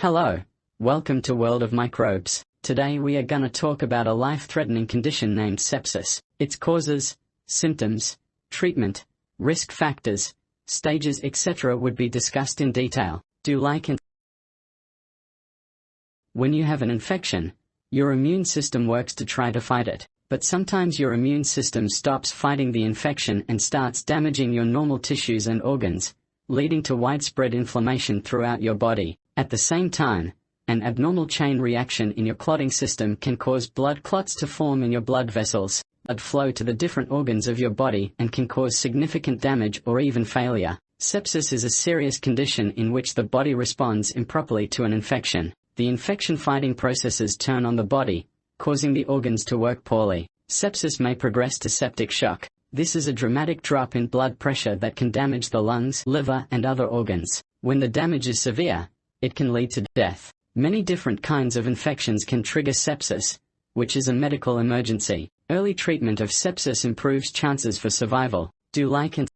Hello, welcome to World of Microbes. Today we are gonna talk about a life-threatening condition named sepsis, its causes, symptoms, treatment, risk factors, stages etc. would be discussed in detail. Do like and When you have an infection, your immune system works to try to fight it, but sometimes your immune system stops fighting the infection and starts damaging your normal tissues and organs, leading to widespread inflammation throughout your body. At the same time, an abnormal chain reaction in your clotting system can cause blood clots to form in your blood vessels, blood flow to the different organs of your body and can cause significant damage or even failure. Sepsis is a serious condition in which the body responds improperly to an infection. The infection-fighting processes turn on the body, causing the organs to work poorly. Sepsis may progress to septic shock. This is a dramatic drop in blood pressure that can damage the lungs, liver, and other organs. When the damage is severe, it can lead to death. Many different kinds of infections can trigger sepsis, which is a medical emergency. Early treatment of sepsis improves chances for survival. Do like and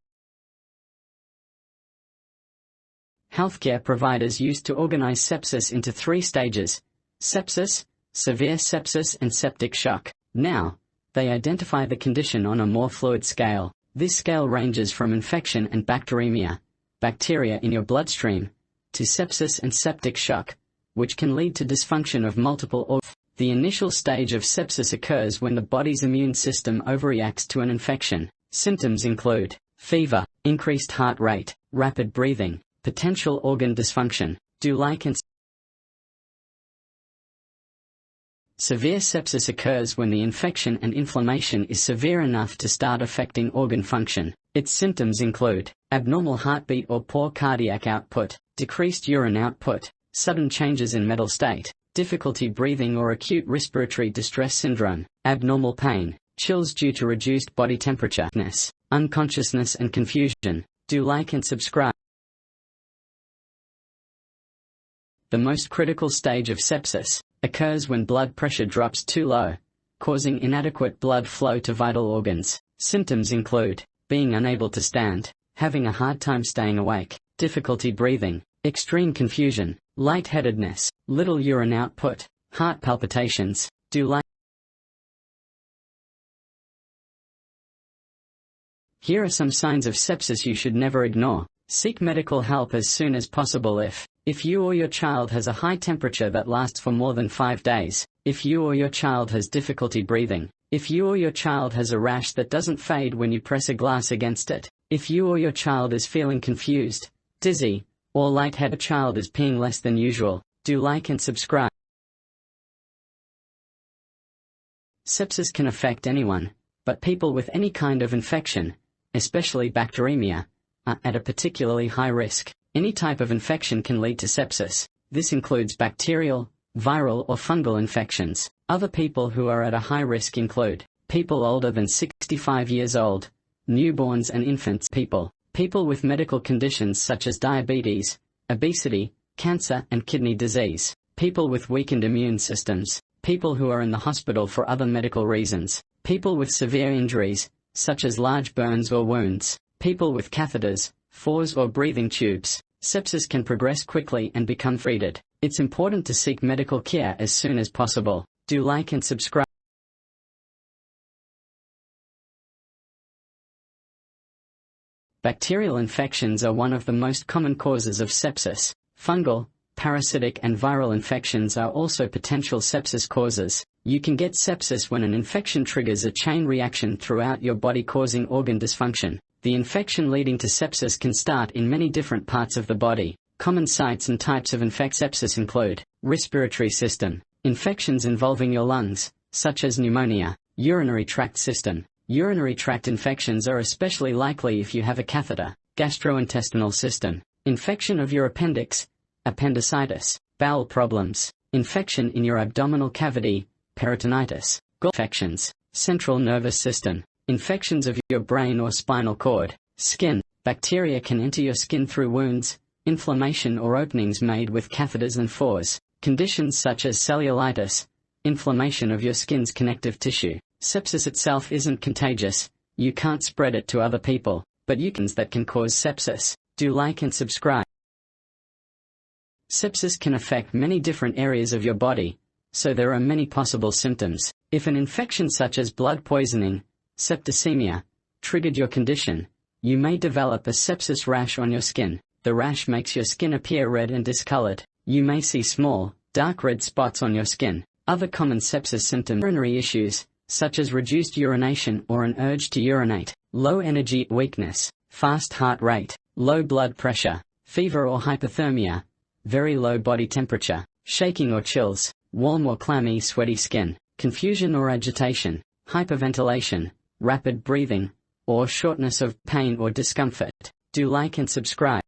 Healthcare providers used to organize sepsis into 3 stages: sepsis, severe sepsis, and septic shock. Now, they identify the condition on a more fluid scale. This scale ranges from infection and bacteremia, bacteria in your bloodstream, to sepsis and septic shock, which can lead to dysfunction of multiple organs. The initial stage of sepsis occurs when the body's immune system overreacts to an infection. Symptoms include fever, increased heart rate, rapid breathing, potential organ dysfunction. Do like and Severe sepsis occurs when the infection and inflammation is severe enough to start affecting organ function. Its symptoms include abnormal heartbeat or poor cardiac output, decreased urine output, sudden changes in mental state, difficulty breathing or acute respiratory distress syndrome, abnormal pain, chills due to reduced body temperature, unconsciousness and confusion. Do like and subscribe. The most critical stage of sepsis occurs when blood pressure drops too low, causing inadequate blood flow to vital organs. Symptoms include being unable to stand, having a hard time staying awake, difficulty breathing, extreme confusion, lightheadedness, little urine output, heart palpitations. Do like. Here are some signs of sepsis you should never ignore. Seek medical help as soon as possible if you or your child has a high temperature that lasts for more than 5 days, if you or your child has difficulty breathing, if you or your child has a rash that doesn't fade when you press a glass against it, if you or your child is feeling confused, dizzy, or lightheaded, child is peeing less than usual. Do like and subscribe. Sepsis can affect anyone, but people with any kind of infection, especially bacteremia, are at a particularly high risk. Any type of infection can lead to sepsis. This includes bacterial, viral or fungal infections. Other people who are at a high risk include people older than 65 years old, newborns and infants, people with medical conditions such as diabetes, obesity, cancer and kidney disease, people with weakened immune systems, people who are in the hospital for other medical reasons, people with severe injuries, such as large burns or wounds, people with catheters, FORs or breathing tubes. Sepsis can progress quickly and become fatal. It's important to seek medical care as soon as possible. Do like and subscribe. Bacterial infections are one of the most common causes of sepsis. Fungal, parasitic and viral infections are also potential sepsis causes. You can get sepsis when an infection triggers a chain reaction throughout your body causing organ dysfunction. The infection leading to sepsis can start in many different parts of the body. Common sites and types of sepsis include respiratory system, infections involving your lungs, such as pneumonia, urinary tract system. Urinary tract infections are especially likely if you have a catheter. Gastrointestinal system, infection of your appendix, appendicitis, bowel problems, infection in your abdominal cavity, peritonitis, gall infections, central nervous system, infections of your brain or spinal cord, skin. Bacteria can enter your skin through wounds, inflammation or openings made with catheters and FORs. Conditions such as cellulitis, inflammation of your skin's connective tissue. Sepsis itself isn't contagious, you can't spread it to other people, but that can cause sepsis. Do like and subscribe. Sepsis can affect many different areas of your body, so there are many possible symptoms. If an infection such as blood poisoning, septicemia, triggered your condition, you may develop a sepsis rash on your skin. The rash makes your skin appear red and discolored. You may see small, dark red spots on your skin. Other common sepsis symptoms: urinary issues, such as reduced urination or an urge to urinate, low energy, weakness, fast heart rate, low blood pressure, fever or hypothermia, very low body temperature, shaking or chills, warm or clammy sweaty skin, confusion or agitation, hyperventilation, rapid breathing, or shortness of pain or discomfort. Do like and subscribe.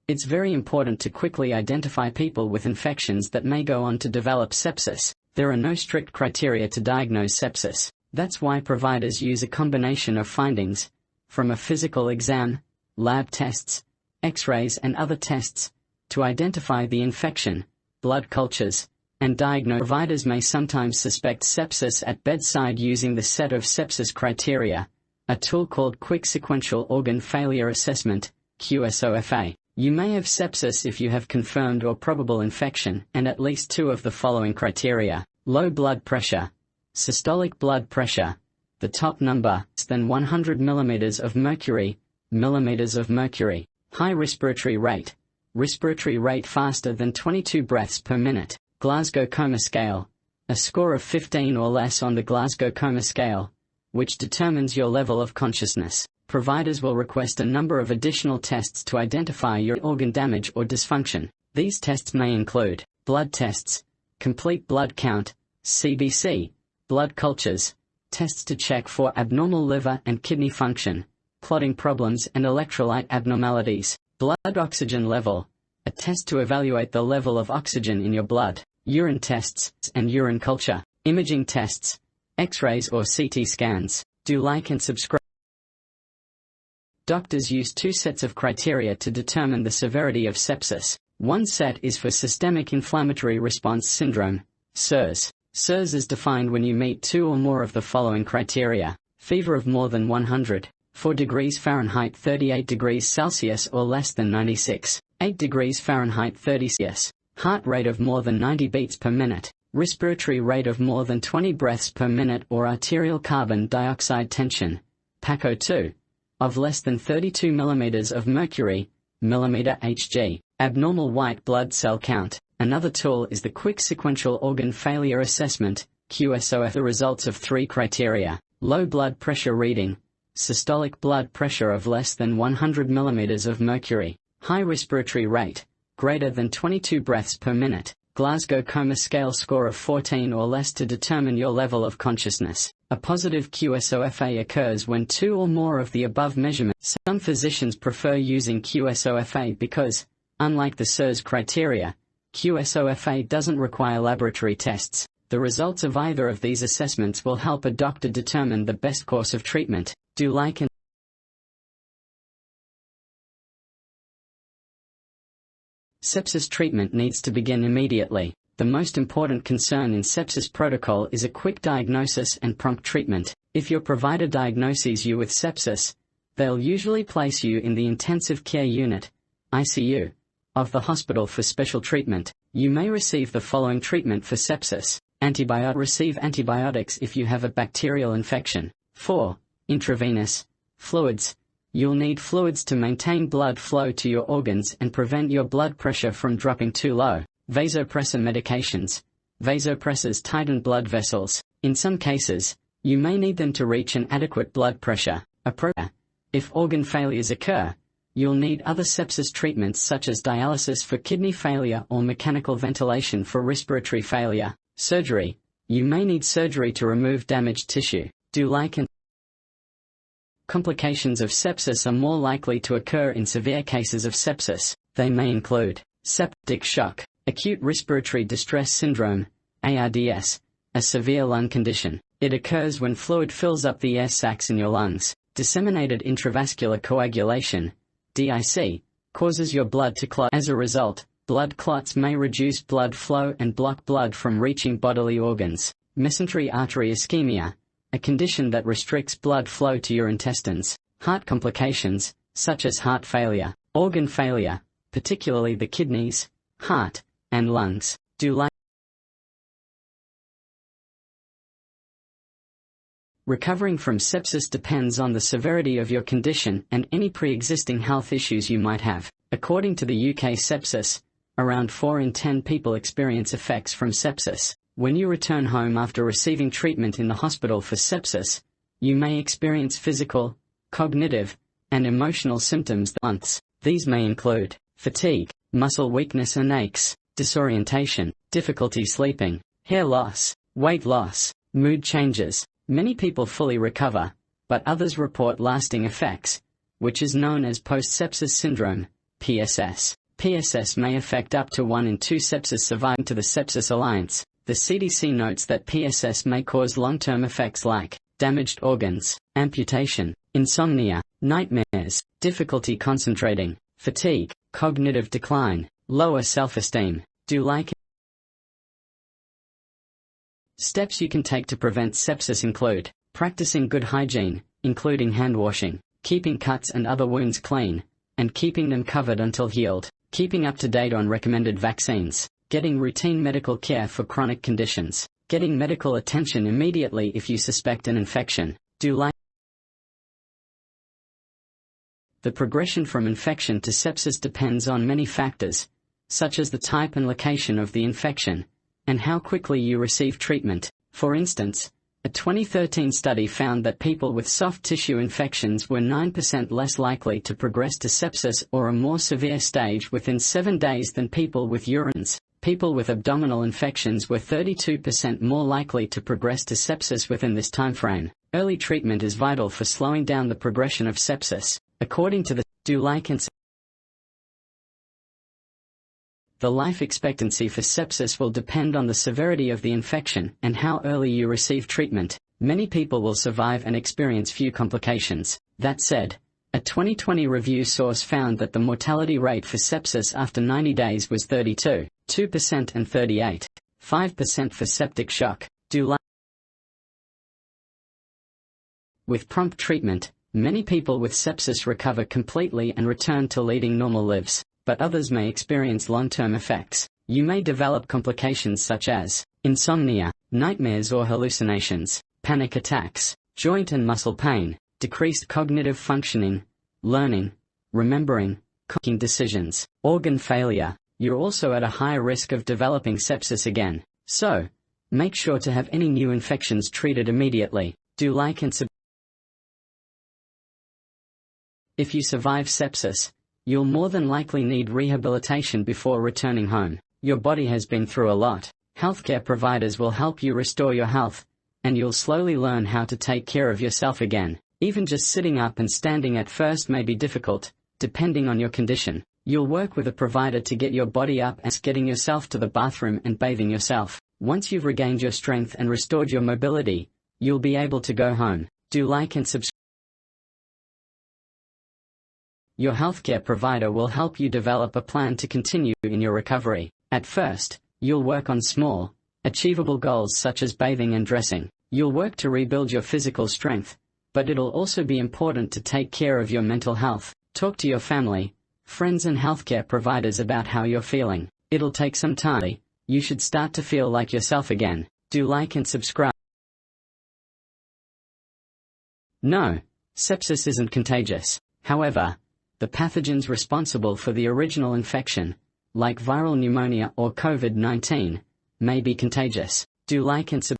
It's very important to quickly identify people with infections that may go on to develop sepsis. There are no strict criteria to diagnose sepsis. That's why providers use a combination of findings from a physical exam, lab tests, X-rays and other tests to identify the infection, blood cultures, and diagnose. Providers may sometimes suspect sepsis at bedside using the set of sepsis criteria, a tool called Quick Sequential Organ Failure Assessment, QSOFA. You may have sepsis if you have confirmed or probable infection and at least two of the following criteria: low blood pressure, systolic blood pressure, the top number less than 100 millimeters of mercury, high respiratory rate faster than 22 breaths per minute, Glasgow Coma Scale, a score of 15 or less on the Glasgow Coma Scale, which determines your level of consciousness. Providers will request a number of additional tests to identify your organ damage or dysfunction. These tests may include blood tests, complete blood count, CBC, blood cultures, tests to check for abnormal liver and kidney function, clotting problems and electrolyte abnormalities, blood oxygen level, a test to evaluate the level of oxygen in your blood, urine tests and urine culture, imaging tests, X-rays or CT scans. Do like and subscribe. Doctors use two sets of criteria to determine the severity of sepsis. One set is for Systemic Inflammatory Response Syndrome, SIRS. SIRS is defined when you meet two or more of the following criteria: fever of more than 104 degrees Fahrenheit 38 degrees Celsius or less than 96, 8 degrees Fahrenheit 30 Celsius, heart rate of more than 90 beats per minute, respiratory rate of more than 20 breaths per minute or arterial carbon dioxide tension, PaCO2, of less than 32 millimeters of mercury, millimeter Hg, abnormal white blood cell count. Another tool is the Quick Sequential Organ Failure Assessment, QSOF. The results of three criteria: low blood pressure reading, systolic blood pressure of less than 100 millimeters of mercury, high respiratory rate, greater than 22 breaths per minute, Glasgow Coma Scale score of 14 or less to determine your level of consciousness. A positive QSOFA occurs when two or more of the above measurements. Some physicians prefer using QSOFA because, unlike the SIRS criteria, QSOFA doesn't require laboratory tests. The results of either of these assessments will help a doctor determine the best course of treatment. Do like and sepsis treatment needs to begin immediately. The most important concern in sepsis protocol is a quick diagnosis and prompt treatment. If your provider diagnoses you with sepsis, they'll usually place you in the intensive care unit, ICU, of the hospital for special treatment. You may receive the following treatment for sepsis. Receive antibiotics if you have a bacterial infection. 4. Intravenous fluids. You'll need fluids to maintain blood flow to your organs and prevent your blood pressure from dropping too low. Vasopressor medications. Vasopressors tighten blood vessels. In some cases, you may need them to reach an adequate blood pressure. If organ failures occur, you'll need other sepsis treatments such as dialysis for kidney failure or mechanical ventilation for respiratory failure. Surgery. You may need surgery to remove damaged tissue. Do like and complications of sepsis are more likely to occur in severe cases of sepsis. They may include septic shock, acute respiratory distress syndrome, ARDS, a severe lung condition. It occurs when fluid fills up the air sacs in your lungs. Disseminated intravascular coagulation, DIC, causes your blood to clot. As a result, blood clots may reduce blood flow and block blood from reaching bodily organs. Mesentery artery ischemia, a condition that restricts blood flow to your intestines. Heart complications, such as heart failure, organ failure, particularly the kidneys, heart, and lungs. Do like. Recovering from sepsis depends on the severity of your condition and any pre-existing health issues you might have. According to the UK Sepsis, around 4 in 10 people experience effects from sepsis. When you return home after receiving treatment in the hospital for sepsis, you may experience physical, cognitive, and emotional symptoms months. These may include fatigue, muscle weakness and aches, disorientation, difficulty sleeping, hair loss, weight loss, mood changes. Many people fully recover, but others report lasting effects, which is known as post-sepsis syndrome, PSS. PSS may affect up to 1 in 2 sepsis surviving. To the Sepsis Alliance, the CDC notes that PSS may cause long-term effects like damaged organs, amputation, insomnia, nightmares, difficulty concentrating, fatigue, cognitive decline, lower self-esteem. Do like. Steps you can take to prevent sepsis include practicing good hygiene, including hand washing, keeping cuts and other wounds clean, and keeping them covered until healed, keeping up to date on recommended vaccines, getting routine medical care for chronic conditions, getting medical attention immediately if you suspect an infection. Do like. The progression from infection to sepsis depends on many factors, such as the type and location of the infection, and how quickly you receive treatment. For instance, a 2013 study found that people with soft tissue infections were 9% less likely to progress to sepsis or a more severe stage within 7 days than people with urines. People with abdominal infections were 32% more likely to progress to sepsis within this timeframe. Early treatment is vital for slowing down the progression of sepsis. According to the Do Like and the life expectancy for sepsis will depend on the severity of the infection and how early you receive treatment. Many people will survive and experience few complications. That said, a 2020 review source found that the mortality rate for sepsis after 90 days was 32.2% and 38.5% for septic shock. Do like. With prompt treatment, many people with sepsis recover completely and return to leading normal lives, but others may experience long-term effects. You may develop complications such as insomnia, nightmares or hallucinations, panic attacks, joint and muscle pain, decreased cognitive functioning, learning, remembering, making decisions, organ failure. You're also at a higher risk of developing sepsis again, so make sure to have any new infections treated immediately. Do like and subscribe. If you survive sepsis, you'll more than likely need rehabilitation before returning home. Your body has been through a lot. Healthcare providers will help you restore your health, and you'll slowly learn how to take care of yourself again. Even just sitting up and standing at first may be difficult, depending on your condition. You'll work with a provider to get your body up and getting yourself to the bathroom and bathing yourself. Once you've regained your strength and restored your mobility, you'll be able to go home. Do like and subscribe. Your healthcare provider will help you develop a plan to continue in your recovery. At first, you'll work on small, achievable goals such as bathing and dressing. You'll work to rebuild your physical strength, but it'll also be important to take care of your mental health. Talk to your family, friends and healthcare providers about how you're feeling. It'll take some time. You should start to feel like yourself again. Do like and subscribe. No, sepsis isn't contagious. However, the pathogens responsible for the original infection, like viral pneumonia or COVID-19, may be contagious. Do like and subscribe.